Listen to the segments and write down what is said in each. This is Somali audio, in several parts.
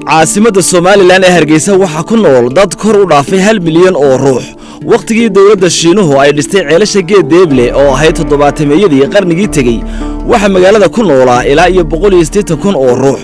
caasimada Soomaaliland ee Hargeysa waxa ku nool dad kor u dhaafay 1 milyan oo ruux waqtigii dawladda Shiinuhu ay dhistay ceelasha Geedeeble oo ahayd 70meeyadii qarnigii tagay waxa magaalada ku noolaa ilaa iyo 180 oo ruux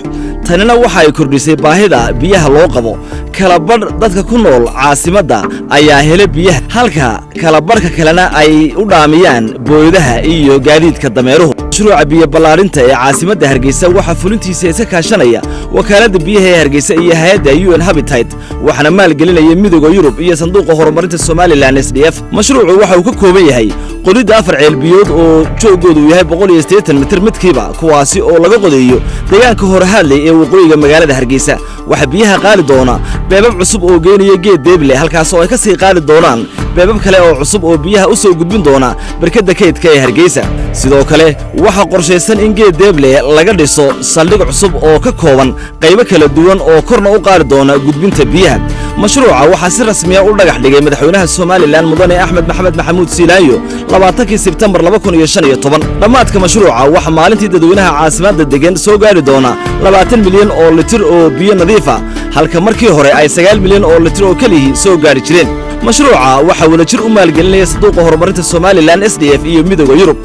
tanina waxa ay kordhisay baahida biyaha loo qabo kala badh dadka ku nool caasimada ayaa helay biyaha halka kala badhka kalena ay u dhaamiyaan booyadaha iyo gaadiidka dameeruhu mashruuca biyo ballaarinta ee caasimada Hargeysa waxa fulintiisa iska kaashanaya wakaalada biyaha ee Hargeysa iyo hay'adda UN Habitat waxana maalgelinaya midowga Yurub iyo sanduuqa horumarinta Somaliland SDF mashruucu waxa uu ka kooban yahay qodida 4 ceel biyood oo joogoodu yahay 180 mitir midkiiba kuwaasi oo laga qodayo deegaanka Horahadley ee waqooyiga magaalada Hargeysa waxa biyaha qaali doona beebab cusub oo geenaya Geedeeble halkaas oo ay ka sii qaali doonaan beebab kale oo cusub oo biyaha u soo gudbin doona barkada kaydka ee Hargeysa sidoo kale waxa qorsheysan in Geedeeble laga dhiso saldhig cusub oo ka kooban qaybo kala duwan oo korna u qaali doona gudbinta biyaha mashruuca waxa si rasmi ah u dhagax dhigay madaxweynaha Somaliland Mudane Axmed Maxamed Maxamuud Siilaayo 20 Sebtembar 2015 dhamaadka mashruuca waxa maalintii dadweynaha caasimada degan soo gaari doona 20 milyan oo litir oo biyo nadiif ah halka markii hore ay 9 milyan oo litir oo kaliya soo gaari jireen mashruuca waxa uu la jir u maalgelinaya sanduuqa horumarinta Somaliland SDF iyo midowga Yurub